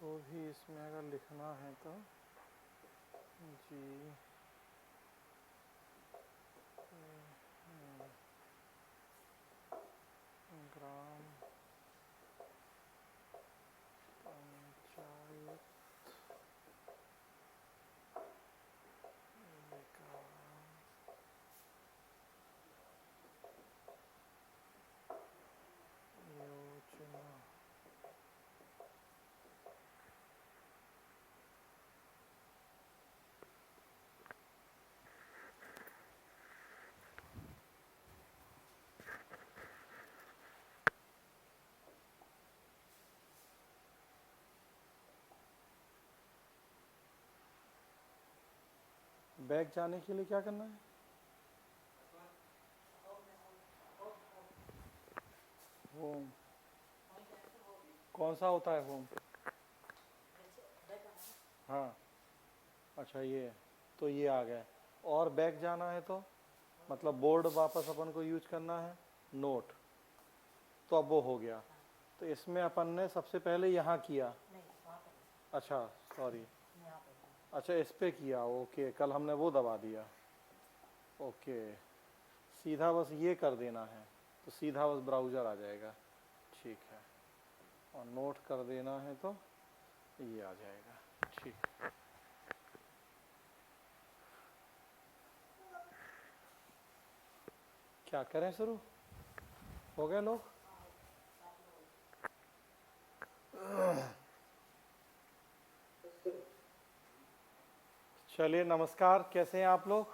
जो भी इसमें अगर लिखना है तो जी ग्राम पंचायत योजना। बैग जाने के लिए क्या करना है? होम कौन सा होता है होम? हाँ अच्छा ये तो ये आ गया। और बैक जाना है तो मतलब बोर्ड वापस अपन को यूज करना है। नोट तो अब वो हो गया। तो इसमें अपन ने सबसे पहले यहाँ किया। अच्छा सॉरी, अच्छा इस पे किया। ओके कल हमने वो दबा दिया। ओके सीधा बस ये कर देना है तो सीधा बस ब्राउज़र आ जाएगा। ठीक है और नोट कर देना है तो ये आ जाएगा। ठीक क्या करें शुरू हो गए लोग? चलिए नमस्कार, कैसे हैं आप लोग?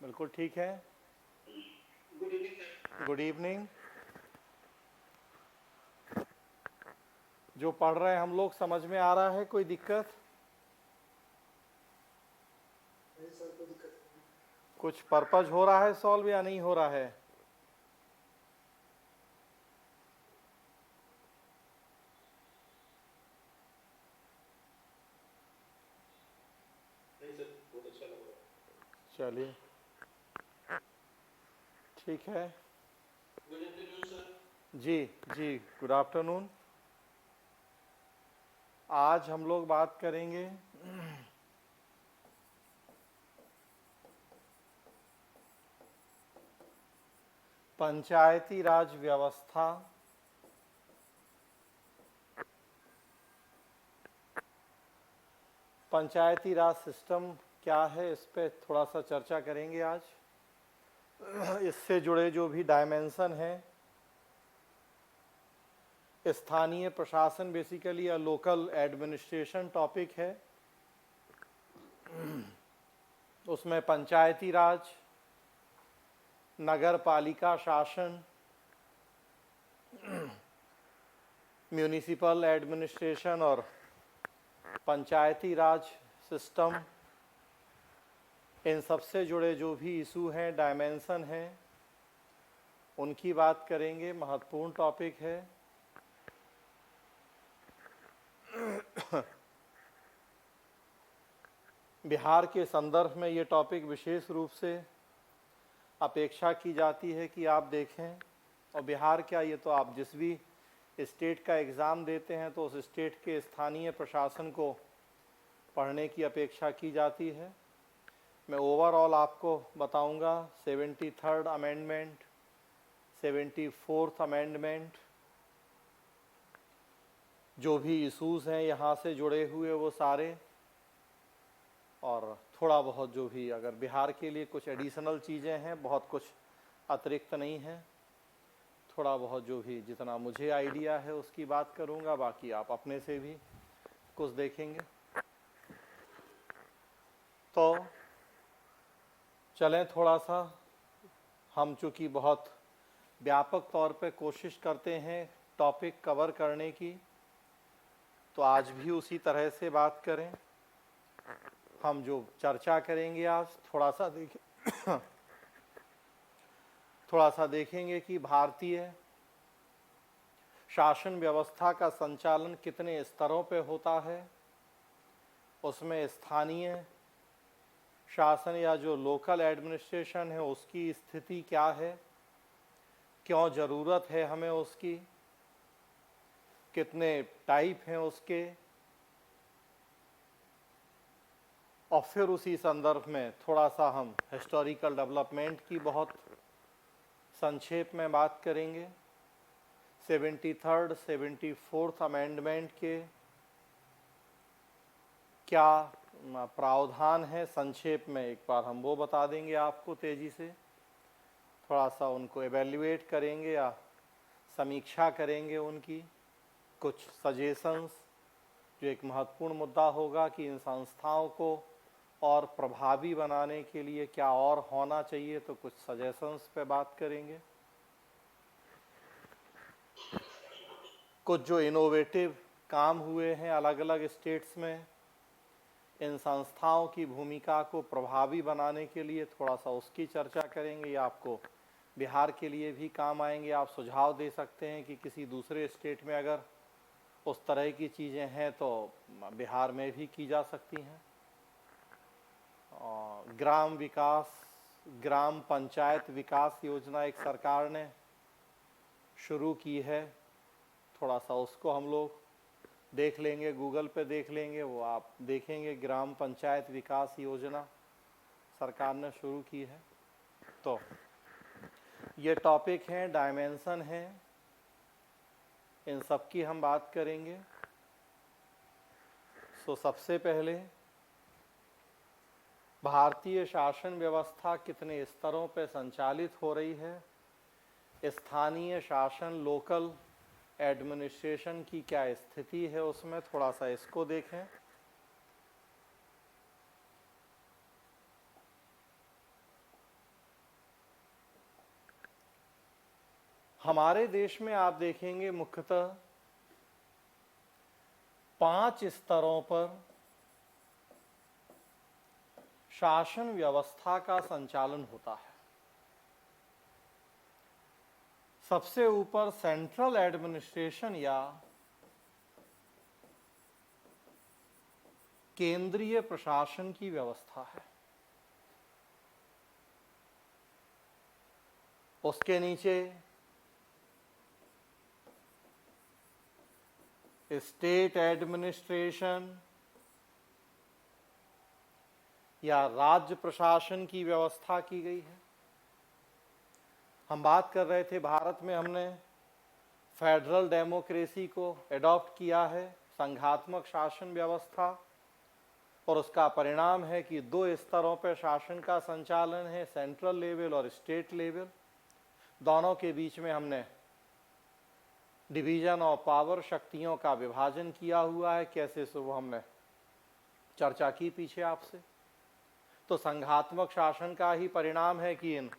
बिल्कुल ठीक है। Good evening. जो पढ़ रहे हैं हम लोग समझ में आ रहा है? कोई दिक्कत? कुछ पर्पज हो रहा है सॉल्व या नहीं हो रहा है? चलिए ठीक है। जी जी गुड आफ्टरनून। आज हम लोग बात करेंगे पंचायती राज व्यवस्था पंचायती राज सिस्टम क्या है, इस पे थोड़ा सा चर्चा करेंगे आज। इससे जुड़े जो भी डायमेंशन हैं, स्थानीय प्रशासन बेसिकली या लोकल एडमिनिस्ट्रेशन टॉपिक है। उसमें पंचायती राज, नगर पालिका शासन, म्यूनिसिपल एडमिनिस्ट्रेशन और पंचायती राज सिस्टम, इन सबसे जुड़े जो भी इशू हैं, डायमेंशन हैं, उनकी बात करेंगे। महत्वपूर्ण टॉपिक है। बिहार के संदर्भ में ये टॉपिक विशेष रूप से अपेक्षा की जाती है कि आप देखें। और बिहार क्या, ये तो आप जिस भी स्टेट का एग्ज़ाम देते हैं तो उस स्टेट के स्थानीय प्रशासन को पढ़ने की अपेक्षा की जाती है। मैं ओवरऑल आपको बताऊंगा 73rd अमेंडमेंट, 74th अमेंडमेंट, जो भी इश्यूज़ हैं यहाँ से जुड़े हुए वो सारे, और थोड़ा बहुत जो भी अगर बिहार के लिए कुछ एडिशनल चीज़ें हैं, बहुत कुछ अतिरिक्त नहीं है, थोड़ा बहुत जो भी जितना मुझे आइडिया है उसकी बात करूँगा। बाकी आप अपने से भी कुछ देखेंगे। तो चलें थोड़ा सा, हम चूँकि बहुत व्यापक तौर पे कोशिश करते हैं टॉपिक कवर करने की, तो आज भी उसी तरह से बात करें। हम जो चर्चा करेंगे आज थोड़ा सा देखेंगे कि भारतीय शासन व्यवस्था का संचालन कितने स्तरों पे होता है, उसमें स्थानीय शासन या जो लोकल एडमिनिस्ट्रेशन है उसकी स्थिति क्या है, क्यों ज़रूरत है हमें उसकी, कितने टाइप हैं उसके, और फिर उसी संदर्भ में थोड़ा सा हम हिस्टोरिकल डेवलपमेंट की बहुत संक्षेप में बात करेंगे। 73rd 74th अमेंडमेंट के क्या प्रावधान है, संक्षेप में एक बार हम वो बता देंगे आपको तेजी से, थोड़ा सा उनको एवेल्युएट करेंगे या समीक्षा करेंगे उनकी, कुछ सजेशंस, जो एक महत्वपूर्ण मुद्दा होगा कि इन संस्थाओं को और प्रभावी बनाने के लिए क्या और होना चाहिए, तो कुछ सजेशंस पे बात करेंगे। कुछ जो इनोवेटिव काम हुए हैं अलग अलग स्टेट्स में, इन संस्थाओं की भूमिका को प्रभावी बनाने के लिए थोड़ा सा उसकी चर्चा करेंगे। ये आपको बिहार के लिए भी काम आएंगे। आप सुझाव दे सकते हैं कि किसी दूसरे स्टेट में अगर उस तरह की चीज़ें हैं तो बिहार में भी की जा सकती हैं। ग्राम विकास, ग्राम पंचायत विकास योजना एक सरकार ने शुरू की है, थोड़ा सा उसको हम लोग देख लेंगे, गूगल पे देख लेंगे, वो आप देखेंगे ग्राम पंचायत विकास योजना सरकार ने शुरू की है। तो ये टॉपिक हैं, डायमेंशन हैं, इन सब की हम बात करेंगे। सो सबसे पहले भारतीय शासन व्यवस्था कितने स्तरों पर संचालित हो रही है, स्थानीय शासन, लोकल एडमिनिस्ट्रेशन की क्या स्थिति है, उसमें थोड़ा सा इसको देखें। हमारे देश में आप देखेंगे मुख्यतः 5 स्तरों पर शासन व्यवस्था का संचालन होता है। सबसे ऊपर सेंट्रल एडमिनिस्ट्रेशन या केंद्रीय प्रशासन की व्यवस्था है। उसके नीचे स्टेट एडमिनिस्ट्रेशन या राज्य प्रशासन की व्यवस्था की गई है। हम बात कर रहे थे, भारत में हमने फेडरल डेमोक्रेसी को एडॉप्ट किया है, संघात्मक शासन व्यवस्था, और उसका परिणाम है कि 2 स्तरों पर शासन का संचालन है, सेंट्रल लेवल और स्टेट लेवल। दोनों के बीच में हमने डिवीजन ऑफ पावर, शक्तियों का विभाजन किया हुआ है। कैसे सो हमने चर्चा की पीछे आपसे। तो संघात्मक शासन का ही परिणाम है कि इन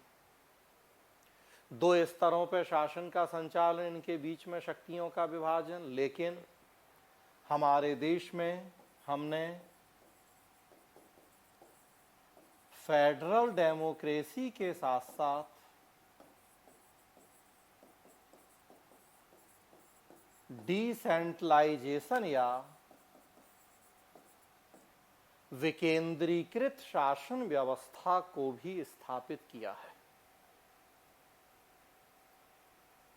2 स्तरों पर शासन का संचालन, इनके बीच में शक्तियों का विभाजन। लेकिन हमारे देश में हमने फेडरल डेमोक्रेसी के साथ साथ डिसेंट्रलाइजेशन या विकेंद्रीकृत शासन व्यवस्था को भी स्थापित किया है।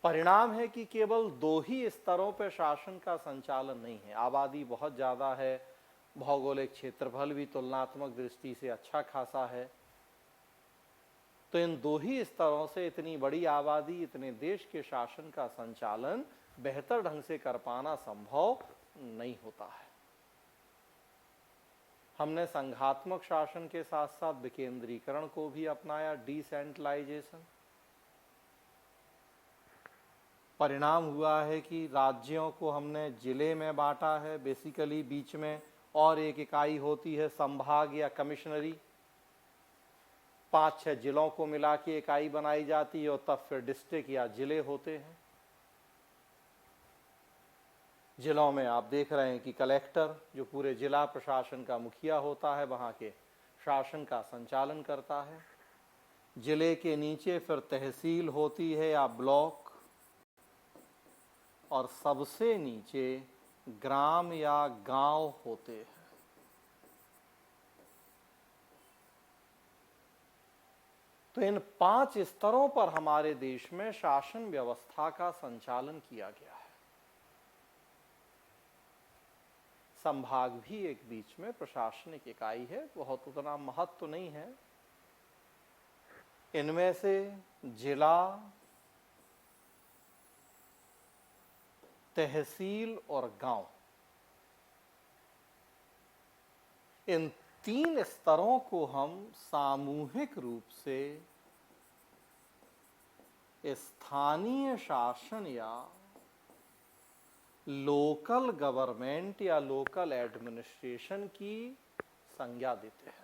परिणाम है कि केवल 2 ही स्तरों पर शासन का संचालन नहीं है। आबादी बहुत ज्यादा है, भौगोलिक क्षेत्रफल भी तुलनात्मक दृष्टि से अच्छा खासा है, तो इन 2 ही स्तरों से इतनी बड़ी आबादी, इतने देश के शासन का संचालन बेहतर ढंग से कर पाना संभव नहीं होता है। हमने संघात्मक शासन के साथ साथ विकेंद्रीकरण को भी अपनाया, डिसेंट्रलाइजेशन। परिणाम हुआ है कि राज्यों को हमने जिले में बांटा है, बेसिकली बीच में और एक इकाई होती है संभाग या कमिश्नरी। 5-6 जिलों को मिला के इकाई बनाई जाती है और तब फिर डिस्ट्रिक्ट या जिले होते हैं। जिलों में आप देख रहे हैं कि कलेक्टर, जो पूरे जिला प्रशासन का मुखिया होता है, वहाँ के शासन का संचालन करता है। जिले के नीचे फिर तहसील होती है या ब्लॉक, और सबसे नीचे ग्राम या गांव होते हैं। तो इन 5 स्तरों पर हमारे देश में शासन व्यवस्था का संचालन किया गया है। संभाग भी एक बीच में प्रशासनिक इकाई है, बहुत उतना महत्व तो नहीं है। इनमें से जिला, तहसील और गांव, इन 3 स्तरों को हम सामूहिक रूप से स्थानीय शासन या लोकल गवर्नमेंट या लोकल एडमिनिस्ट्रेशन की संज्ञा देते हैं।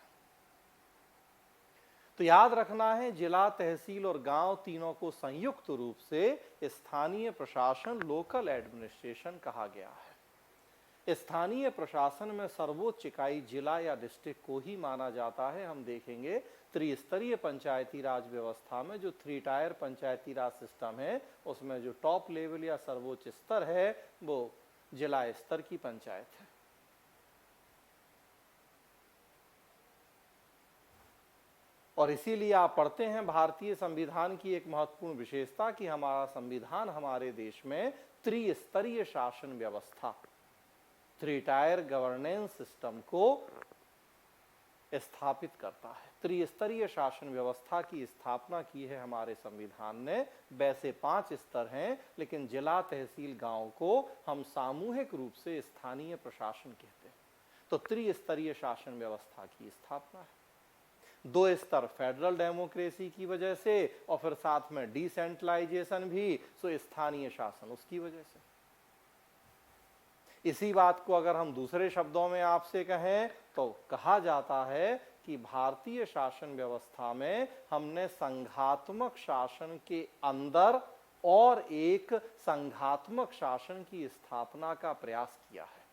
तो याद रखना है, जिला, तहसील और गांव तीनों को संयुक्त रूप से स्थानीय प्रशासन, लोकल एडमिनिस्ट्रेशन कहा गया है। स्थानीय प्रशासन में सर्वोच्च इकाई जिला या डिस्ट्रिक्ट को ही माना जाता है। हम देखेंगे त्रिस्तरीय पंचायती राज व्यवस्था में जो 3 टायर पंचायती राज सिस्टम है, उसमें जो टॉप लेवल या सर्वोच्च स्तर है वो जिला स्तर की पंचायत है। और इसीलिए आप पढ़ते हैं भारतीय संविधान की एक महत्वपूर्ण विशेषता कि हमारा संविधान हमारे देश में त्रिस्तरीय शासन व्यवस्था, 3 टायर गवर्नेंस सिस्टम को स्थापित करता है। त्रिस्तरीय शासन व्यवस्था की स्थापना की है हमारे संविधान ने। वैसे 5 स्तर हैं, लेकिन जिला, तहसील, गांव को हम सामूहिक रूप से स्थानीय प्रशासन कहते हैं। तो त्रिस्तरीय शासन व्यवस्था की स्थापना है। 2 स्तर फेडरल डेमोक्रेसी की वजह से और फिर साथ में डिसेंट्रलाइजेशन भी, सो स्थानीय शासन उसकी वजह से। इसी बात को अगर हम दूसरे शब्दों में आपसे कहें तो कहा जाता है कि भारतीय शासन व्यवस्था में हमने संघात्मक शासन के अंदर और एक संघात्मक शासन की स्थापना का प्रयास किया है।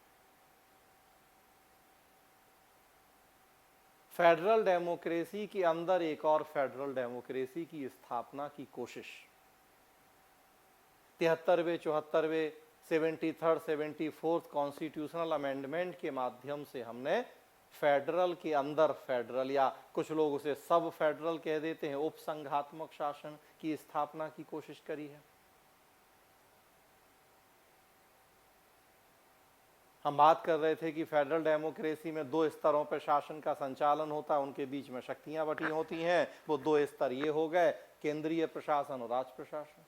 फेडरल डेमोक्रेसी के अंदर एक और फेडरल डेमोक्रेसी की स्थापना की कोशिश 73वें, 74वें, 73rd, 74th कॉन्स्टिट्यूशनल अमेंडमेंट के माध्यम से हमने फेडरल के अंदर फेडरल, या कुछ लोग उसे सब फेडरल कह देते हैं, उप संघात्मक शासन की स्थापना की कोशिश करी है। हम बात कर रहे थे कि फेडरल डेमोक्रेसी में 2 स्तरों पर शासन का संचालन होता है, उनके बीच में शक्तियां बटी होती हैं। वो 2 स्तर ये हो गए, केंद्रीय प्रशासन और राज्य प्रशासन।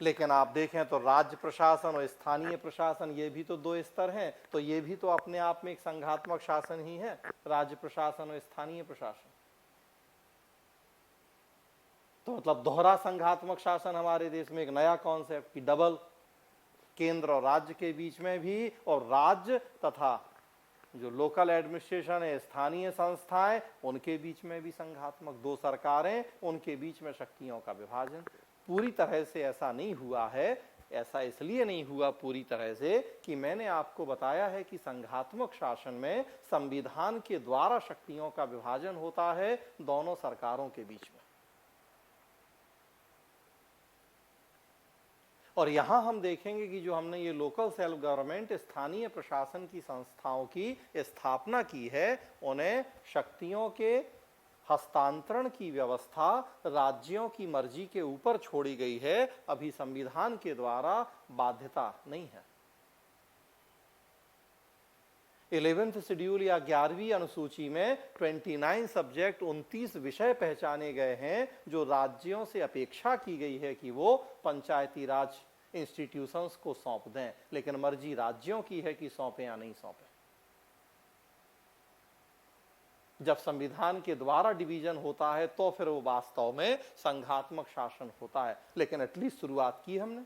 लेकिन आप देखें तो राज्य प्रशासन और स्थानीय प्रशासन ये भी तो 2 स्तर हैं, तो ये भी तो अपने आप में एक संघात्मक शासन ही है, राज्य प्रशासन और स्थानीय प्रशासन। तो मतलब दोहरा संघात्मक शासन हमारे देश में एक नया कॉन्सेप्ट कि डबल, केंद्र और राज्य के बीच में भी, और राज्य तथा जो लोकल एडमिनिस्ट्रेशन है, स्थानीय संस्थाएं, उनके बीच में भी संघात्मक, 2 सरकारें, उनके बीच में शक्तियों का विभाजन। पूरी तरह से ऐसा नहीं हुआ है। ऐसा इसलिए नहीं हुआ पूरी तरह से कि मैंने आपको बताया है कि संघात्मक शासन में संविधान के द्वारा शक्तियों का विभाजन होता है दोनों सरकारों के बीच में। और यहां हम देखेंगे कि जो हमने ये लोकल सेल्फ गवर्नमेंट, स्थानीय प्रशासन की संस्थाओं की स्थापना की है, उन्हें शक्तियों के हस्तांतरण की व्यवस्था राज्यों की मर्जी के ऊपर छोड़ी गई है, अभी संविधान के द्वारा बाध्यता नहीं है। 11th शेड्यूल या 11वीं अनुसूची में 29 सब्जेक्ट, 29 विषय पहचाने गए हैं जो राज्यों से अपेक्षा की गई है कि वो पंचायती राज इंस्टीट्यूशंस को सौंप दें, लेकिन मर्जी राज्यों की है कि सौंपे या नहीं सौंपे। जब संविधान के द्वारा डिवीजन होता है तो फिर वो वास्तव में संघात्मक शासन होता है, लेकिन एटलीस्ट शुरुआत की हमने।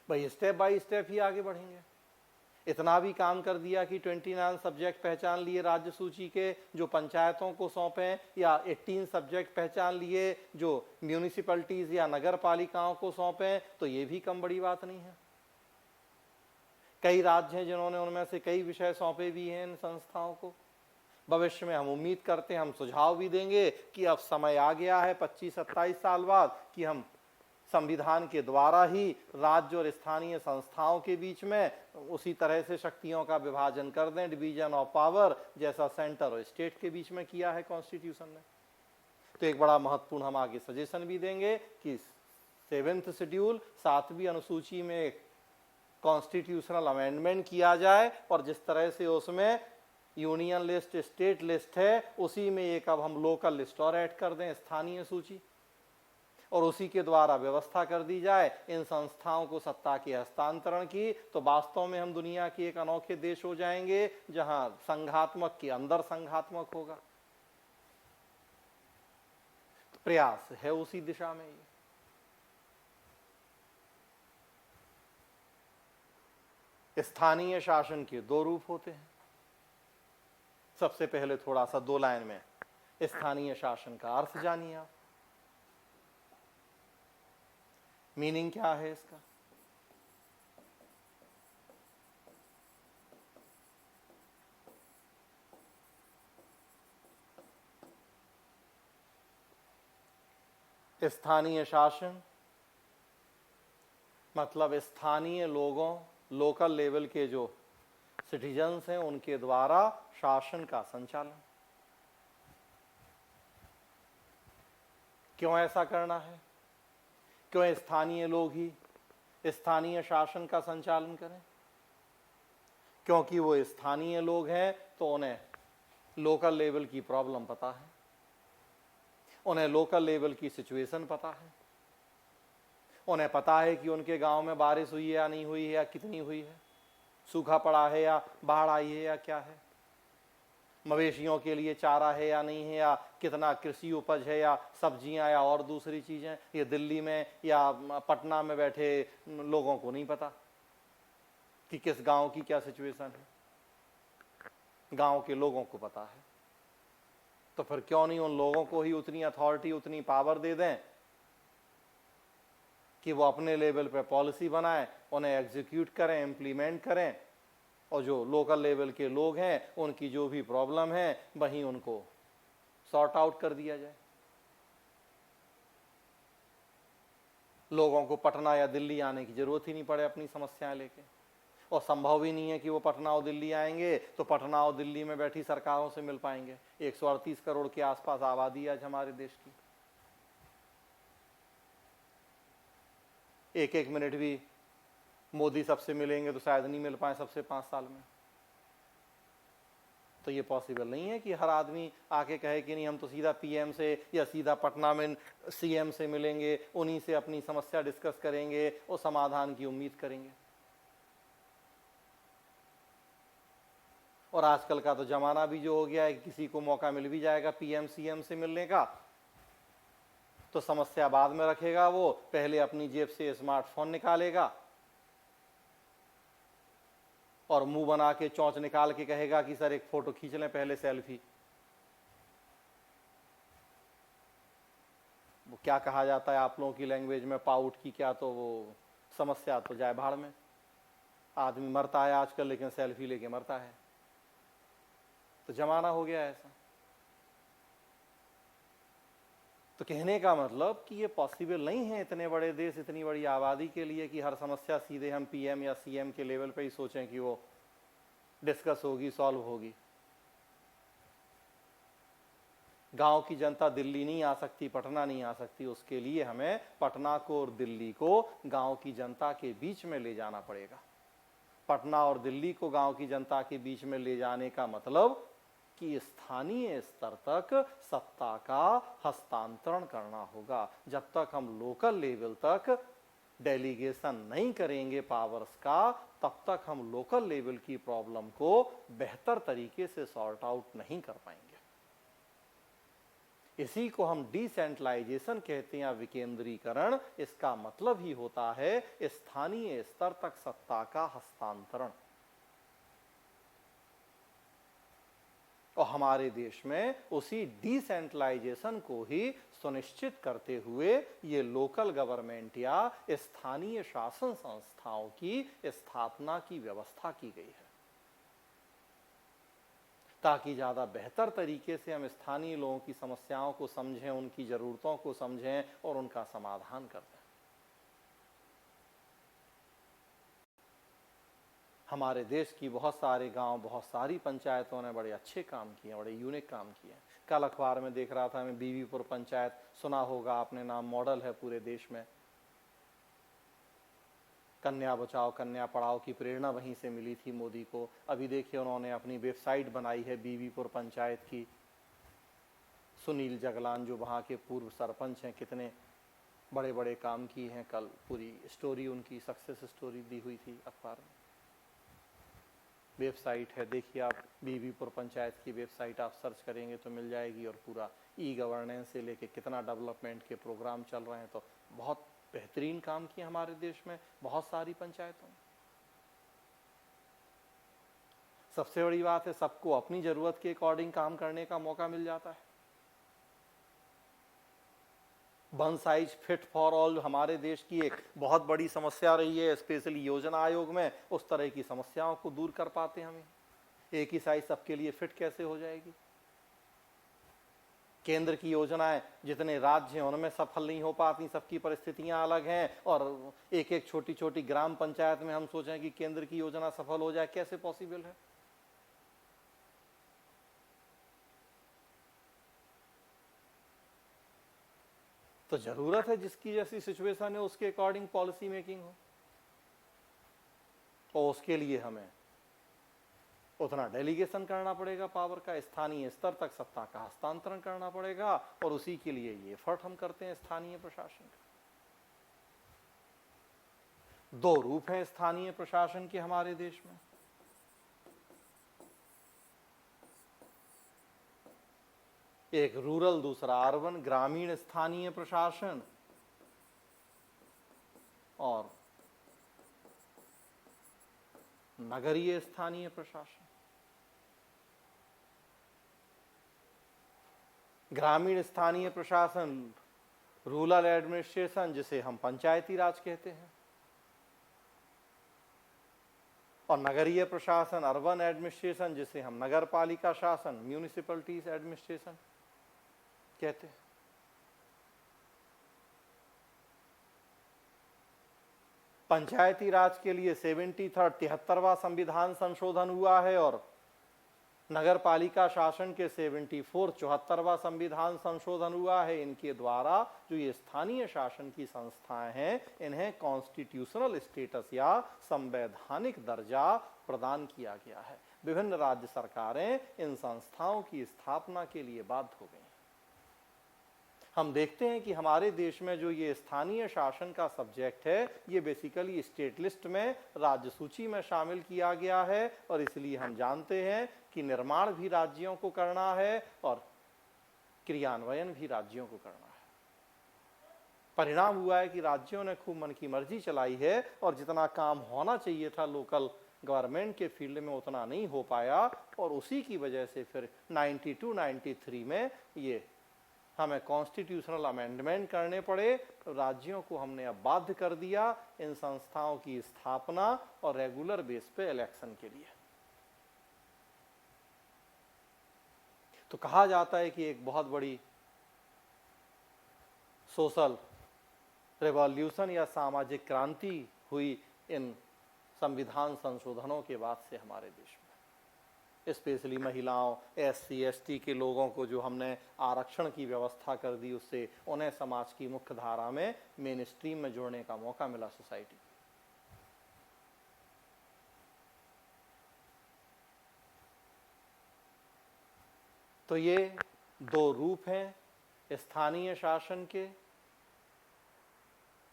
भाई स्टेप बाय स्टेप ही आगे बढ़ेंगे। इतना भी काम कर दिया कि 29 सब्जेक्ट पहचान लिए राज्य सूची के जो पंचायतों को सौंपें, या 18 सब्जेक्ट पहचान लिए जो म्यूनिसिपैलिटीज या नगर पालिकाओं को सौंपें, तो ये भी कम बड़ी बात नहीं है। कई राज्य हैं जिन्होंने उनमें से कई विषय सौंपे भी हैं इन संस्थाओं को। भविष्य में हम उम्मीद करते हैं, हम सुझाव भी देंगे कि अब समय आ गया है 25-27 साल बाद कि हम संविधान के द्वारा ही राज्य और स्थानीय संस्थाओं के बीच में उसी तरह से शक्तियों का विभाजन कर दें, डिवीजन ऑफ पावर, जैसा सेंटर और स्टेट के बीच में किया है कॉन्स्टिट्यूशन ने। तो एक बड़ा महत्वपूर्ण हम आगे सजेशन भी देंगे कि 7th शेड्यूल 7वीं अनुसूची में कॉन्स्टिट्यूशनल अमेंडमेंट किया जाए और जिस तरह से उसमें यूनियन लिस्ट, स्टेट लिस्ट है, उसी में एक अब हम लोकल लिस्ट और ऐड कर दें, स्थानीय सूची, और उसी के द्वारा व्यवस्था कर दी जाए इन संस्थाओं को सत्ता के हस्तांतरण की, तो वास्तव में हम दुनिया के एक अनोखे देश हो जाएंगे जहां संघात्मक के अंदर संघात्मक होगा। तो प्रयास है उसी दिशा में। ये स्थानीय शासन के दो रूप होते हैं। सबसे पहले थोड़ा सा 2 लाइन में स्थानीय शासन का अर्थ जानिए आप। मीनिंग क्या है इसका? स्थानीय शासन मतलब स्थानीय लोगों, लोकल लेवल के जो सिटीजन्स हैं उनके द्वारा शासन का संचालन। क्यों ऐसा करना है? क्यों स्थानीय लोग ही स्थानीय शासन का संचालन करें? क्योंकि वो स्थानीय लोग हैं तो उन्हें लोकल लेवल की प्रॉब्लम पता है, उन्हें लोकल लेवल की सिचुएशन पता है, उन्हें पता है कि उनके गांव में बारिश हुई है या नहीं हुई है, या कितनी हुई है, सूखा पड़ा है या बाढ़ आई है या क्या है, मवेशियों के लिए चारा है या नहीं है, या कितना कृषि उपज है, या सब्जियां या और दूसरी चीजें। ये दिल्ली में या पटना में बैठे लोगों को नहीं पता कि किस गांव की क्या सिचुएशन है, गांव के लोगों को पता है। तो फिर क्यों नहीं उन लोगों को ही उतनी अथॉरिटी, उतनी पावर दे दें कि वो अपने लेवल पे पॉलिसी बनाएं, उन्हें एग्जीक्यूट करें, इंप्लीमेंट करें, और जो लोकल लेवल के लोग हैं उनकी जो भी प्रॉब्लम है वहीं उनको सॉर्ट आउट कर दिया जाए। लोगों को पटना या दिल्ली आने की जरूरत ही नहीं पड़े अपनी समस्याएं लेके, और संभव भी नहीं है कि वो पटना और दिल्ली आएंगे तो पटना और दिल्ली में बैठी सरकारों से मिल पाएंगे। 138 करोड़ के आसपास आबादी आज हमारे देश की। एक मिनट भी मोदी सबसे मिलेंगे तो शायद नहीं मिल पाए सबसे 5 साल में। तो ये पॉसिबल नहीं है कि हर आदमी आके कहे कि नहीं हम तो सीधा पीएम से या सीधा पटना में सीएम से मिलेंगे, उन्हीं से अपनी समस्या डिस्कस करेंगे और समाधान की उम्मीद करेंगे। और आजकल का तो जमाना भी जो हो गया है, किसी को मौका मिल भी जाएगा पीएम सीएम से मिलने का तो समस्या बाद में रखेगा, वो पहले अपनी जेब से स्मार्टफोन निकालेगा और मुंह बना के चौंच निकाल के कहेगा कि सर एक फोटो खींच लें पहले, सेल्फी। वो क्या कहा जाता है आप लोगों की लैंग्वेज में, पाउट की क्या, तो वो समस्या तो जाए भाड़ में। आदमी मरता है आजकल लेकिन सेल्फी लेके मरता है। तो जमाना हो गया ऐसा। तो कहने का मतलब कि ये पॉसिबल नहीं है इतने बड़े देश, इतनी बड़ी आबादी के लिए कि हर समस्या सीधे हम पीएम या सीएम के लेवल पे ही सोचें कि वो डिस्कस होगी, सॉल्व होगी। गांव की जनता दिल्ली नहीं आ सकती, पटना नहीं आ सकती, उसके लिए हमें पटना को और दिल्ली को गांव की जनता के बीच में ले जाना पड़ेगा। पटना और दिल्ली को गांव की जनता के बीच में ले जाने का मतलब कि स्थानीय स्तर तक सत्ता का हस्तांतरण करना होगा। जब तक हम लोकल लेवल तक डेलीगेशन नहीं करेंगे पावर्स का, तब तक हम लोकल लेवल की प्रॉब्लम को बेहतर तरीके से सॉर्ट आउट नहीं कर पाएंगे। इसी को हम डिसेंट्रलाइजेशन कहते हैं, विकेंद्रीकरण। इसका मतलब ही होता है स्थानीय स्तर तक सत्ता का हस्तांतरण। और हमारे देश में उसी डिसेंट्रलाइजेशन को ही सुनिश्चित करते हुए ये लोकल गवर्नमेंट या स्थानीय शासन संस्थाओं की स्थापना की व्यवस्था की गई है, ताकि ज्यादा बेहतर तरीके से हम स्थानीय लोगों की समस्याओं को समझें, उनकी जरूरतों को समझें और उनका समाधान कर दें। हमारे देश की बहुत सारे गांव, बहुत सारी पंचायतों ने बड़े अच्छे काम किए, बड़े यूनिक काम किए। कल अखबार में देख रहा था मैं, बीवीपुर पंचायत, सुना होगा आपने नाम, मॉडल है पूरे देश में। कन्या बचाओ कन्या पढ़ाओ की प्रेरणा वहीं से मिली थी मोदी को। अभी देखिए उन्होंने अपनी वेबसाइट बनाई है बीबीपुर पंचायत की। सुनील जगलान जो वहाँ के पूर्व सरपंच हैं, कितने बड़े बड़े काम किए हैं। कल पूरी स्टोरी उनकी सक्सेस स्टोरी दी हुई थी अखबार में। वेबसाइट है, देखिए आप बीबीपुर पंचायत की वेबसाइट आप सर्च करेंगे तो मिल जाएगी। और पूरा ई गवर्नेंस से लेके कितना डेवलपमेंट के प्रोग्राम चल रहे हैं। तो बहुत बेहतरीन काम किए हमारे देश में बहुत सारी पंचायतों में। सबसे बड़ी बात है सबको अपनी जरूरत के अकॉर्डिंग काम करने का मौका मिल जाता है। One size fit for all हमारे देश की एक बहुत बड़ी समस्या रही है, स्पेशली योजना आयोग में उस तरह की समस्याओं को दूर कर पाते हैं। हमें एक ही साइज सबके लिए फिट कैसे हो जाएगी। केंद्र की योजनाएं जितने राज्य हैं उनमें सफल नहीं हो पाती, सबकी परिस्थितियां अलग हैं। और एक एक छोटी छोटी ग्राम पंचायत में हम सोचें कि केंद्र की योजना सफल हो जाए, कैसे पॉसिबल है। तो जरूरत है जिसकी जैसी सिचुएशन है उसके अकॉर्डिंग पॉलिसी मेकिंग हो, और उसके लिए हमें उतना डेलीगेशन करना पड़ेगा पावर का, स्थानीय स्तर तक सत्ता का हस्तांतरण करना पड़ेगा। और उसी के लिए ये एफर्ट हम करते हैं स्थानीय प्रशासन का। दो रूप हैं स्थानीय प्रशासन के हमारे देश में। एक रूरल, दूसरा अर्बन, ग्रामीण स्थानीय प्रशासन और नगरीय स्थानीय प्रशासन। ग्रामीण स्थानीय प्रशासन, रूरल एडमिनिस्ट्रेशन जिसे हम पंचायती राज कहते हैं, और नगरीय प्रशासन, अर्बन एडमिनिस्ट्रेशन जिसे हम नगर पालिका शासन, म्यूनिसिपैलिटीज एडमिनिस्ट्रेशन कहते हैं। पंचायती राज के लिए 73वां संविधान संशोधन हुआ है और नगर पालिका शासन के 74वां संविधान संशोधन हुआ है। इनके द्वारा जो ये स्थानीय शासन की संस्थाएं हैं इन्हें कॉन्स्टिट्यूशनल स्टेटस या संवैधानिक दर्जा प्रदान किया गया है। विभिन्न राज्य सरकारें इन संस्थाओं की स्थापना के लिए बाध्य हो गई। हम देखते हैं कि हमारे देश में जो ये स्थानीय शासन का सब्जेक्ट है ये बेसिकली स्टेट लिस्ट में, राज्य सूची में शामिल किया गया है। और इसलिए हम जानते हैं कि निर्माण भी राज्यों को करना है और क्रियान्वयन भी राज्यों को करना है। परिणाम हुआ है कि राज्यों ने खूब मन की मर्जी चलाई है और जितना काम होना चाहिए था लोकल गवर्नमेंट के फील्ड में उतना नहीं हो पाया। और उसी की वजह से फिर 92-93 में ये हमें कॉन्स्टिट्यूशनल अमेंडमेंट करने पड़े। राज्यों को हमने अब बाध्य कर दिया इन संस्थाओं की स्थापना और रेगुलर बेस पे इलेक्शन के लिए। तो कहा जाता है कि एक बहुत बड़ी सोशल रिवॉल्यूशन या सामाजिक क्रांति हुई इन संविधान संशोधनों के बाद से हमारे देश में। स्पेशली महिलाओं, SC ST के लोगों को जो हमने आरक्षण की व्यवस्था कर दी, उससे उन्हें समाज की मुख्य धारा में, मेन स्ट्रीम में जोड़ने का मौका मिला सोसाइटी। तो ये दो रूप हैं स्थानीय शासन के।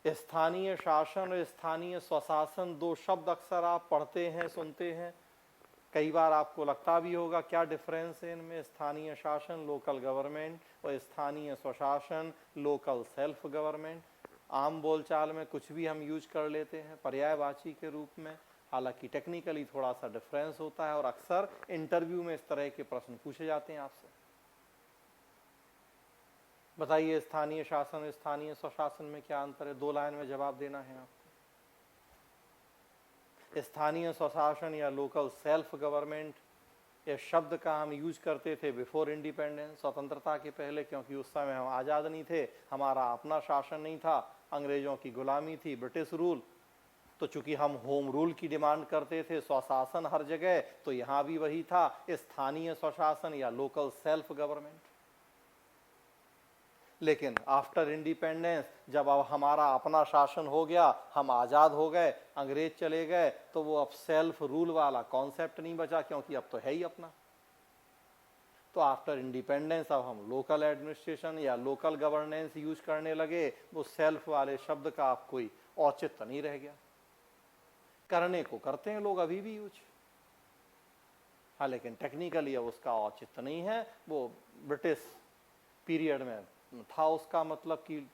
स्थानीय शासन और स्थानीय स्वशासन दो शब्द अक्सर आप पढ़ते हैं, सुनते हैं। कई बार आपको लगता भी होगा क्या डिफरेंस है इनमें। स्थानीय शासन लोकल गवर्नमेंट और स्थानीय स्वशासन लोकल सेल्फ गवर्नमेंट। आम बोलचाल में कुछ भी हम यूज कर लेते हैं पर्यायवाची के रूप में, हालांकि टेक्निकली थोड़ा सा डिफरेंस होता है। और अक्सर इंटरव्यू में इस तरह के प्रश्न पूछे जाते हैं आपसे। बताइए स्थानीय शासन और स्थानीय स्वशासन में क्या अंतर है। 2 लाइन में जवाब देना है आपको। स्थानीय स्वशासन या लोकल सेल्फ गवर्नमेंट, ये शब्द का हम यूज करते थे बिफोर इंडिपेंडेंस, स्वतंत्रता के पहले, क्योंकि उस समय हम आज़ाद नहीं थे, हमारा अपना शासन नहीं था, अंग्रेजों की गुलामी थी, ब्रिटिश रूल। तो चूंकि हम होम रूल की डिमांड करते थे, स्वशासन हर जगह, तो यहाँ भी वही था, स्थानीय स्वशासन या लोकल सेल्फ गवर्नमेंट। लेकिन आफ्टर इंडिपेंडेंस जब अब हमारा अपना शासन हो गया, हम आज़ाद हो गए, अंग्रेज चले गए, तो वो अब सेल्फ रूल वाला कॉन्सेप्ट नहीं बचा, क्योंकि अब तो है ही अपना। तो आफ्टर इंडिपेंडेंस अब हम लोकल एडमिनिस्ट्रेशन या लोकल गवर्नेंस यूज करने लगे। वो सेल्फ वाले शब्द का अब कोई औचित्य नहीं रह गया। करने को करते हैं लोग अभी भी यूज, हाँ, लेकिन टेक्निकली अब उसका औचित्य नहीं है। वो ब्रिटिश पीरियड में था उसका मतलब कि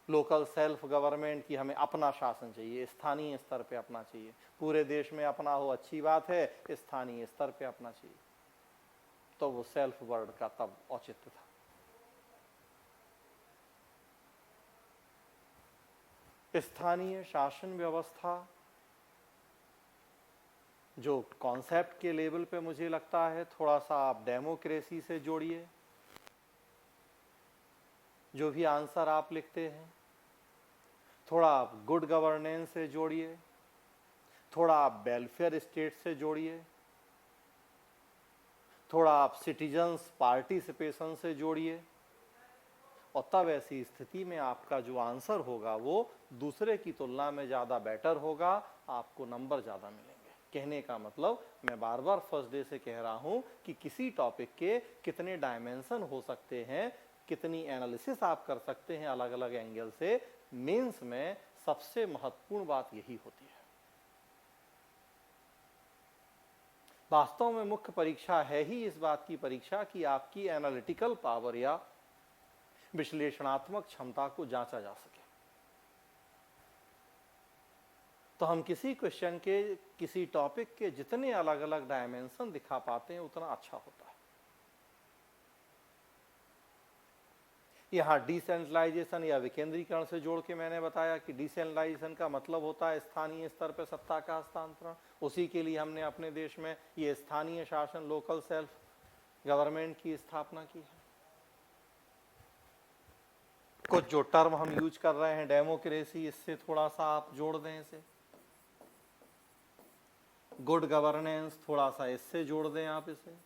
लोकल सेल्फ गवर्नमेंट की, हमें अपना शासन चाहिए, स्थानीय स्तर पे अपना चाहिए। पूरे देश में अपना हो अच्छी बात है, स्थानीय स्तर पे अपना चाहिए। तो वो सेल्फ वर्ड का तब औचित्य था। स्थानीय शासन व्यवस्था जो कॉन्सेप्ट के लेवल पे मुझे लगता है थोड़ा सा आप डेमोक्रेसी से जोड़िए। जो भी आंसर आप लिखते हैं, थोड़ा आप गुड गवर्नेंस से जोड़िए, थोड़ा आप वेलफेयर स्टेट से जोड़िए, थोड़ा आप सिटीजन्स पार्टिसिपेशन से जोड़िए, और तब ऐसी स्थिति में आपका जो आंसर होगा वो दूसरे की तुलना में ज़्यादा बेटर होगा, आपको नंबर ज़्यादा मिलेंगे। कहने का मतलब, मैं बार बार फर्स्ट डे से कह रहा हूं कि किसी टॉपिक के कितने डायमेंशन हो सकते हैं, कितनी एनालिसिस आप कर सकते हैं अलग अलग एंगल से, मेंस में सबसे महत्वपूर्ण बात यही होती है। वास्तव में मुख्य परीक्षा है ही इस बात की परीक्षा कि आपकी एनालिटिकल पावर या विश्लेषणात्मक क्षमता को जांचा जा सके। तो हम किसी क्वेश्चन के, किसी टॉपिक के जितने अलग अलग डायमेंशन दिखा पाते हैं उतना अच्छा होता है। यहाँ डिसेंट्रलाइजेशन या विकेंद्रीकरण से जोड़ के मैंने बताया कि डिसेंट्रलाइजेशन का मतलब होता है स्थानीय स्तर पर सत्ता का हस्तांतरण। उसी के लिए हमने अपने देश में ये स्थानीय शासन, लोकल सेल्फ गवर्नमेंट की स्थापना की है। कुछ जो टर्म हम यूज कर रहे हैं, डेमोक्रेसी, इससे थोड़ा सा आप जोड़ दें इसे। गुड गवर्नेंस, थोड़ा सा इससे जोड़ दें आप इसे।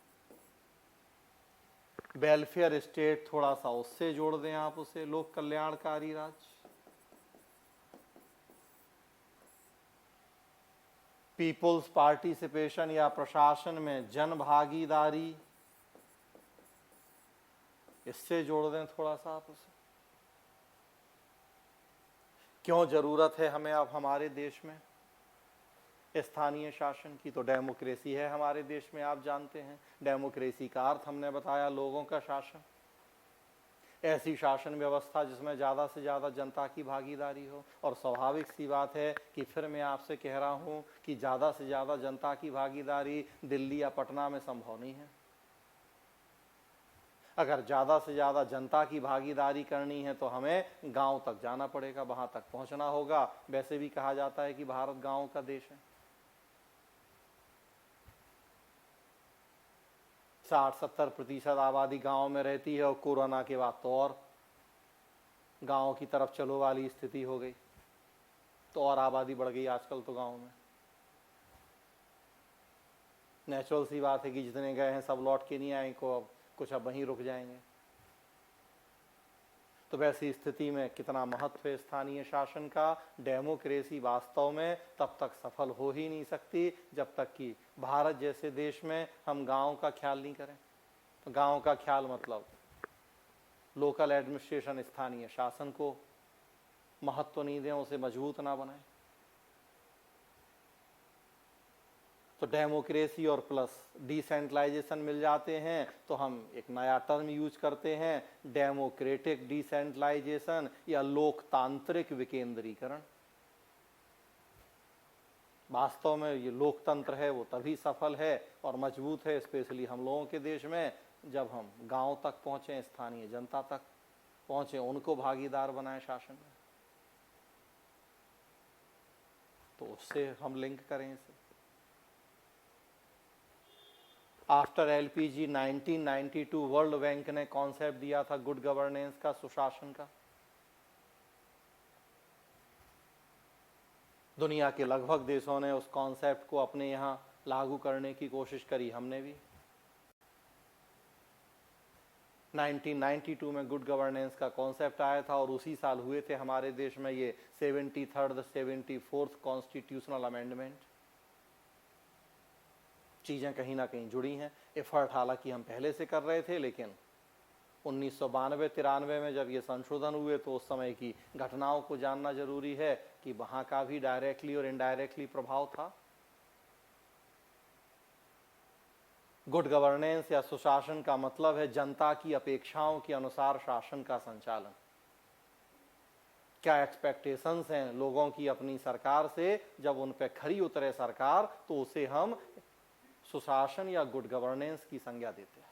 वेलफेयर स्टेट, थोड़ा सा उससे जोड़ दें आप उसे। लोक कल्याणकारी राज्य, पीपुल्स पार्टिसिपेशन या प्रशासन में जन भागीदारी, इससे जोड़ दें थोड़ा सा आप उसे। क्यों जरूरत है हमें अब हमारे देश में स्थानीय शासन की? तो डेमोक्रेसी है हमारे देश में, आप जानते हैं। डेमोक्रेसी का अर्थ हमने बताया, लोगों का शासन। ऐसी शासन व्यवस्था जिसमें ज़्यादा से ज़्यादा जनता की भागीदारी हो। और स्वाभाविक सी बात है कि फिर मैं आपसे कह रहा हूँ कि ज़्यादा से ज़्यादा जनता की भागीदारी दिल्ली या पटना में संभव नहीं है। अगर ज़्यादा से ज़्यादा जनता की भागीदारी करनी है तो हमें गांव तक जाना पड़ेगा, वहां तक पहुंचना होगा। वैसे भी कहा जाता है कि भारत गांव का देश है। 60-70% आबादी गांव में रहती है, और कोरोना के बाद तो और गांव की तरफ चलो वाली स्थिति हो गई, तो और आबादी बढ़ गई आजकल तो गांव में। नेचुरल सी बात है कि जितने गए हैं सब लौट के नहीं आए, को अब कुछ अब वहीं रुक जाएंगे। तो वैसी स्थिति में कितना महत्व है स्थानीय शासन का। डेमोक्रेसी वास्तव में तब तक सफल हो ही नहीं सकती जब तक कि भारत जैसे देश में हम गांव का ख्याल नहीं करें। तो गांव का ख्याल मतलब लोकल एडमिनिस्ट्रेशन, स्थानीय शासन को महत्व नहीं दें, उसे मजबूत ना बनाएं। तो डेमोक्रेसी और प्लस डिसेंट्रलाइजेशन मिल जाते हैं तो हम एक नया टर्म यूज करते हैं, डेमोक्रेटिक डिसेंट्रलाइजेशन या लोकतांत्रिक विकेंद्रीकरण। वास्तव में ये लोकतंत्र है वो तभी सफल है और मजबूत है, स्पेशली हम लोगों के देश में, जब हम गांव तक पहुंचे, स्थानीय जनता तक पहुंचे, उनको भागीदार बनाए शासन में। तो उससे हम लिंक करें इसे। आफ्टर एलपीजी 1992 वर्ल्ड बैंक ने कॉन्सेप्ट दिया था गुड गवर्नेंस का, सुशासन का। दुनिया के लगभग देशों ने उस कॉन्सेप्ट को अपने यहाँ लागू करने की कोशिश करी, हमने भी। 1992 में गुड गवर्नेंस का कॉन्सेप्ट आया था और उसी साल हुए थे हमारे देश में ये 73rd 74th कॉन्स्टिट्यूशनल अमेंडमेंट। चीजें कहीं ना कहीं जुड़ी हैं। एफर्ट हालांकि हम पहले से कर रहे थे, लेकिन 1992-93 में जब ये संशोधन हुए तो उस समय की घटनाओं को जानना जरूरी है कि वहां का भी डायरेक्टली और इनडायरेक्टली प्रभाव था। गुड गवर्नेंस या सुशासन का मतलब है जनता की अपेक्षाओं के अनुसार शासन का संचालन। क्या एक्सपेक्टेशंस हैं लोगों की अपनी सरकार से, जब उन पे खरी उतरे सरकार तो उसे हम सुशासन या गुड गवर्नेंस की संज्ञा देते हैं।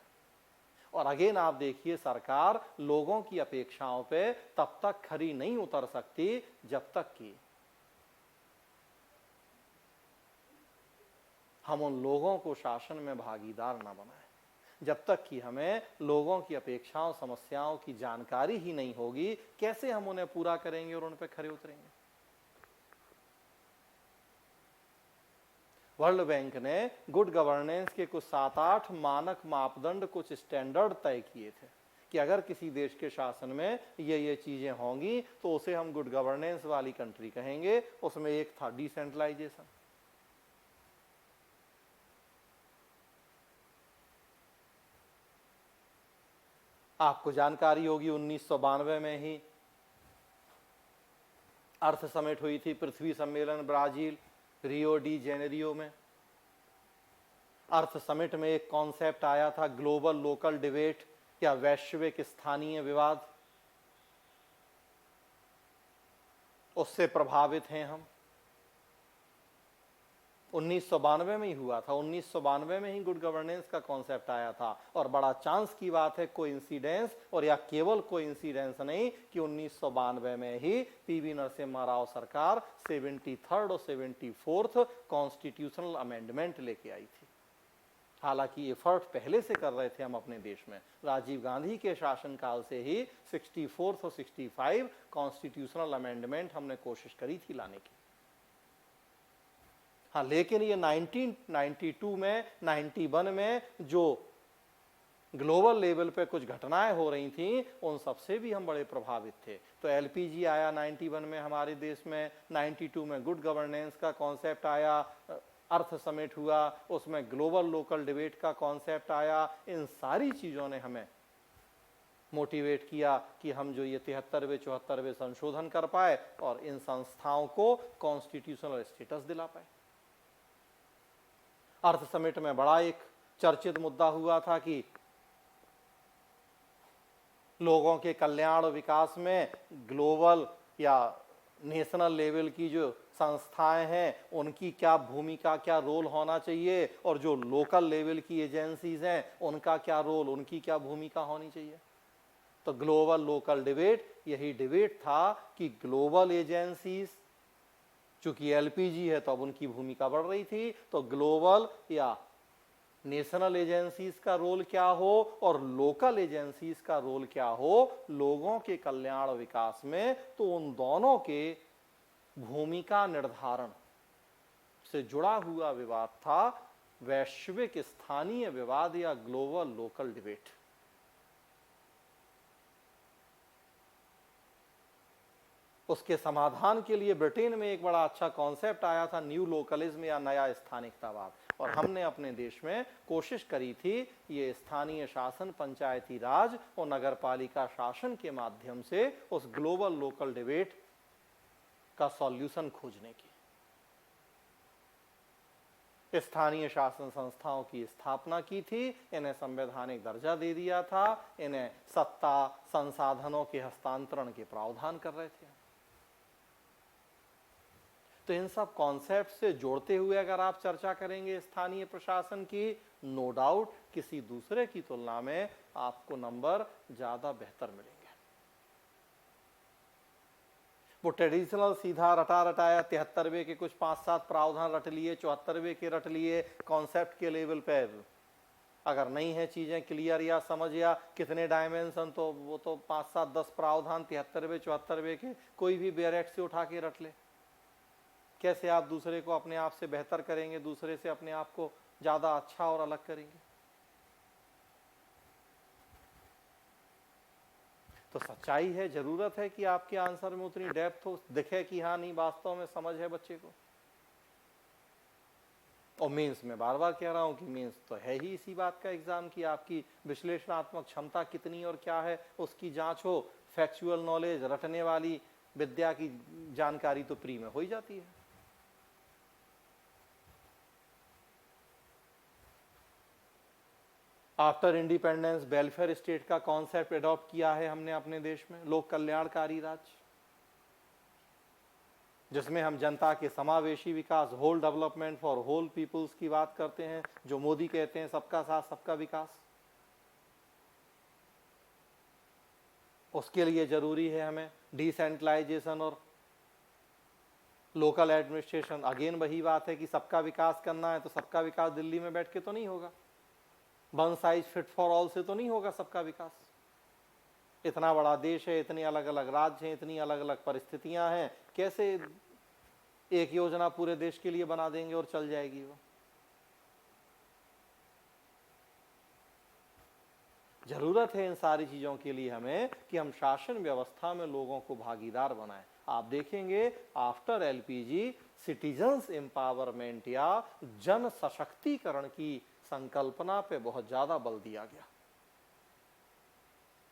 और अगेन आप देखिए, सरकार लोगों की अपेक्षाओं पे तब तक खरी नहीं उतर सकती जब तक कि हम उन लोगों को शासन में भागीदार ना बनाएं। जब तक कि हमें लोगों की अपेक्षाओं समस्याओं की जानकारी ही नहीं होगी, कैसे हम उन्हें पूरा करेंगे और उन पर खरे उतरेंगे। वर्ल्ड बैंक ने गुड गवर्नेंस के कुछ 7-8 मानक मापदंड, कुछ स्टैंडर्ड तय किए थे कि अगर किसी देश के शासन में ये चीजें होंगी तो उसे हम गुड गवर्नेंस वाली कंट्री कहेंगे। उसमें एक था डिसेंट्रलाइजेशन। आपको जानकारी होगी 1992 में ही अर्थ समिट हुई थी, पृथ्वी सम्मेलन ब्राजील रियो डी जेनेरियो में। अर्थ समिट में एक कॉन्सेप्ट आया था ग्लोबल लोकल डिबेट या वैश्विक स्थानीय विवाद। उससे प्रभावित हैं हम। 1992 में ही हुआ था। 1992 में ही गुड गवर्नेंस का कॉन्सेप्ट आया था और बड़ा चांस की बात है, कोइंसिडेंस और या केवल कोइंसिडेंस नहीं कि 1992 में ही पीवी नरसिम्हा राव सरकार 73rd और 74th कॉन्स्टिट्यूशनल अमेंडमेंट लेके आई थी। हालांकि एफर्ट पहले से कर रहे थे हम अपने देश में। राजीव गांधी के शासनकाल से ही 64th और 65 कॉन्स्टिट्यूशनल अमेंडमेंट हमने कोशिश करी थी लाने की। हाँ, लेकिन ये 1992 में 91 में जो ग्लोबल लेवल पे कुछ घटनाएं हो रही थी, उन सबसे भी हम बड़े प्रभावित थे। तो एलपीजी आया 91 में हमारे देश में, 92 में गुड गवर्नेंस का कॉन्सेप्ट आया, अर्थ समिट हुआ, उसमें ग्लोबल लोकल डिबेट का कॉन्सेप्ट आया। इन सारी चीजों ने हमें मोटिवेट किया कि हम जो ये 73वें 74वें संशोधन कर पाए और इन संस्थाओं को कॉन्स्टिट्यूशनल स्टेटस दिला पाए। अर्थ समिट में बड़ा एक चर्चित मुद्दा हुआ था कि लोगों के कल्याण और विकास में ग्लोबल या नेशनल लेवल की जो संस्थाएं हैं उनकी क्या भूमिका, क्या रोल होना चाहिए, और जो लोकल लेवल की एजेंसीज हैं उनका क्या रोल, उनकी क्या भूमिका होनी चाहिए। तो ग्लोबल लोकल डिबेट यही डिबेट था कि ग्लोबल एजेंसीज, चूंकि एलपीजी है तो अब उनकी भूमिका बढ़ रही थी, तो ग्लोबल या नेशनल एजेंसीज का रोल क्या हो और लोकल एजेंसीज का रोल क्या हो लोगों के कल्याण विकास में। तो उन दोनों के भूमिका निर्धारण से जुड़ा हुआ विवाद था वैश्विक स्थानीय विवाद या ग्लोबल लोकल डिबेट। उसके समाधान के लिए ब्रिटेन में एक बड़ा अच्छा कॉन्सेप्ट आया था न्यू लोकलिज्म या नया स्थानिकतावाद, और हमने अपने देश में कोशिश करी थी ये स्थानीय शासन, पंचायती राज और नगरपालिका शासन के माध्यम से उस ग्लोबल लोकल डिबेट का सॉल्यूशन खोजने की। स्थानीय शासन संस्थाओं की स्थापना की थी, इन्हें संवैधानिक दर्जा दे दिया था, इन्हें सत्ता संसाधनों के हस्तांतरण के प्रावधान कर रहे थे। तो इन सब कॉन्सेप्ट से जोड़ते हुए अगर आप चर्चा करेंगे स्थानीय प्रशासन की, नो डाउट किसी दूसरे की तुलना में आपको नंबर ज्यादा बेहतर मिलेंगे। वो ट्रेडिशनल सीधा रटा रटाया 73वें के कुछ 5-7 प्रावधान रट लिए, 74वें के रट लिए, कॉन्सेप्ट के लेवल पे अगर नहीं है चीजें क्लियर या समझ या कितने डायमेंशन, तो वो तो 5-7-10 प्रावधान 73वें 74वें के कोई भी बैरेक्ट से उठा के रट ले। कैसे आप दूसरे को अपने आप से बेहतर करेंगे, दूसरे से अपने आप को ज्यादा अच्छा और अलग करेंगे। तो सच्चाई है, जरूरत है कि आपके आंसर में उतनी डेप्थ हो, दिखे कि हाँ नहीं वास्तव में समझ है बच्चे को। और मीन्स में बार बार कह रहा हूं कि मीन्स तो है ही इसी बात का एग्जाम कि आपकी विश्लेषणात्मक क्षमता कितनी और क्या है उसकी जांच हो। फैक्चुअल नॉलेज, रटने वाली विद्या की जानकारी तो प्री में हो ही जाती है। आफ्टर इंडिपेंडेंस वेलफेयर स्टेट का कॉन्सेप्ट अडॉप्ट किया है हमने अपने देश में, लोक कल्याणकारी राज्य, जिसमें हम जनता के समावेशी विकास, whole development for whole peoples की बात करते हैं, जो मोदी कहते हैं सबका साथ सबका विकास। उसके लिए जरूरी है हमें डिसेंट्रलाइजेशन और लोकल एडमिनिस्ट्रेशन। अगेन वही बात है कि सबका विकास करना है तो सबका विकास दिल्ली में बैठ के तो नहीं होगा, one size fit for all से तो नहीं होगा सबका विकास। इतना बड़ा देश है, इतने अलग अलग राज्य हैं, इतनी अलग अलग परिस्थितियां हैं, कैसे एक योजना पूरे देश के लिए बना देंगे और चल जाएगी वो। जरूरत है इन सारी चीजों के लिए हमें कि हम शासन व्यवस्था में लोगों को भागीदार बनाएं। आप देखेंगे आफ्टर एलपीजी सिटीजन्स एम्पावरमेंट या जन सशक्तिकरण की संकल्पना पे बहुत ज्यादा बल दिया गया।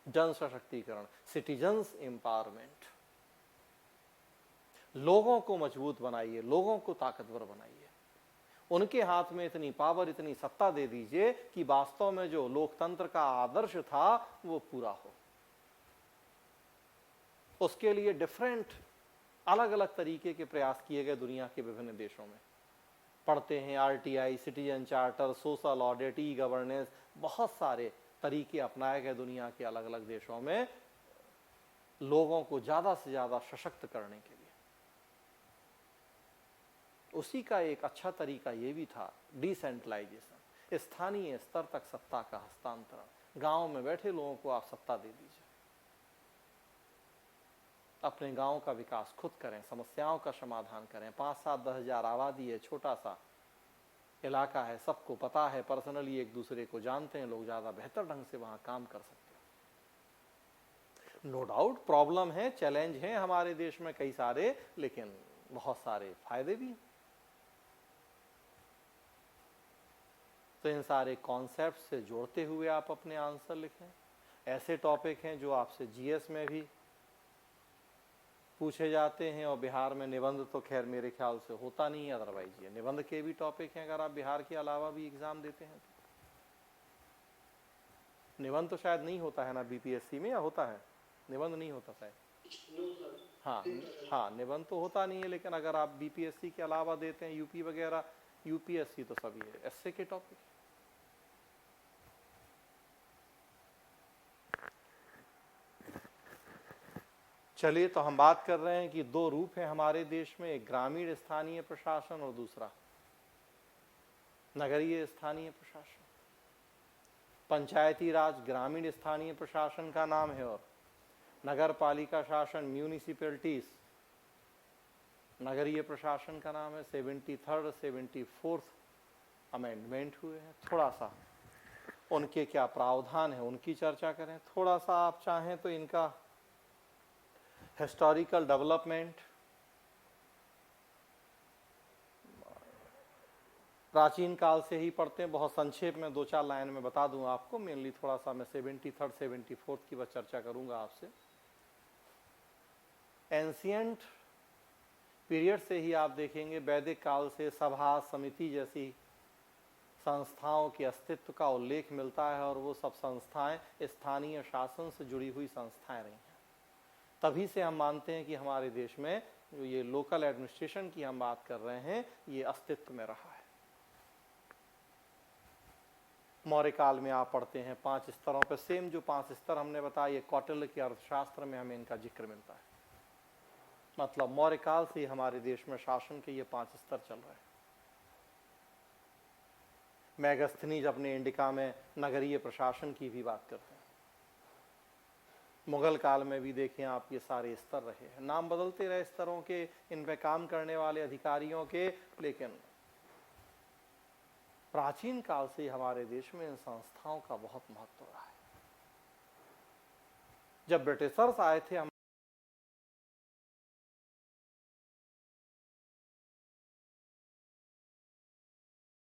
जन सशक्तिकरण, सिटीजन्स एम्पावरमेंट, लोगों को मजबूत बनाइए, लोगों को ताकतवर बनाइए, उनके हाथ में इतनी पावर, इतनी सत्ता दे दीजिए कि वास्तव में जो लोकतंत्र का आदर्श था वो पूरा हो। उसके लिए डिफरेंट अलग अलग तरीके के प्रयास किए गए दुनिया के विभिन्न देशों में। पढ़ते हैं RTI, citizen charter, social audit, e governance, बहुत सारे तरीके अपनाए गए दुनिया के अलग अलग देशों में लोगों को ज्यादा से ज्यादा सशक्त करने के लिए। उसी का एक अच्छा तरीका ये भी था डिसेंट्रलाइजेशन, स्थानीय स्तर तक सत्ता का हस्तांतरण। गांव में बैठे लोगों को आप सत्ता दे दीजिए, अपने गांव का विकास खुद करें, समस्याओं का समाधान करें। 5-7-10 हजार आबादी है, छोटा सा इलाका है, सबको पता है, पर्सनली एक दूसरे को जानते हैं लोग, ज्यादा बेहतर ढंग से वहां काम कर सकते हैं। नो डाउट प्रॉब्लम है, चैलेंज है हमारे देश में कई सारे, लेकिन बहुत सारे फायदे भी हैं। तो इन सारे कॉन्सेप्ट से जोड़ते हुए आप अपने आंसर लिखें। ऐसे टॉपिक हैं जो आपसे जीएस में भी पूछे जाते हैं, और बिहार में निबंध तो खैर मेरे ख्याल से होता नहीं है, अदरवाइज ये निबंध के भी टॉपिक हैं अगर आप बिहार के अलावा भी एग्जाम देते हैं तो। निबंध तो शायद नहीं होता है ना बीपीएससी में, या होता है? निबंध नहीं होता शायद। हाँ हाँ, निबंध तो होता नहीं है, लेकिन अगर आप बीपीएससी के अलावा देते हैं यूपी वगैरह, यूपीएससी तो सभी है, एसए के टॉपिक। चलिए, तो हम बात कर रहे हैं कि दो रूप हैं हमारे देश में, एक ग्रामीण स्थानीय प्रशासन और दूसरा नगरीय स्थानीय प्रशासन। पंचायती राज ग्रामीण स्थानीय प्रशासन का नाम है, और नगर पालिका शासन म्यूनिसिपैलिटीज नगरीय प्रशासन का नाम है। 73rd 74th अमेंडमेंट हुए हैं। थोड़ा सा उनके क्या प्रावधान है उनकी चर्चा करें। थोड़ा सा आप चाहें तो इनका हिस्टोरिकल डेवलपमेंट, प्राचीन काल से ही पढ़ते हैं, बहुत संक्षेप में 2-4 लाइन में बता दूं आपको। मेनली थोड़ा सा मैं 73rd 74th की बस चर्चा करूंगा आपसे। एंशियंट पीरियड से ही आप देखेंगे वैदिक काल से सभा समिति जैसी संस्थाओं के अस्तित्व का उल्लेख मिलता है, और वो सब संस्थाएं स्थानीय शासन से जुड़ी हुई संस्थाएं रही हैं। तभी से हम मानते हैं कि हमारे देश में जो ये लोकल एडमिनिस्ट्रेशन की हम बात कर रहे हैं ये अस्तित्व में रहा है। मौर्य काल में आप पढ़ते हैं 5 स्तरों पर, सेम जो 5 स्तर हमने बताया ये कौटिल्य के अर्थशास्त्र में हमें इनका जिक्र मिलता है। मतलब मौर्य काल से हमारे देश में शासन के ये 5 स्तर चल रहे हैं। मैगस्थनीज अपने इंडिका में नगरीय प्रशासन की भी बात करते हैं। मुगल काल में भी देखें आप ये सारे स्तर रहे हैं, नाम बदलते रहे स्तरों के, इन पे काम करने वाले अधिकारियों के, लेकिन प्राचीन काल से हमारे देश में इन संस्थाओं का बहुत महत्व रहा है। जब ब्रिटिशर्स आए थे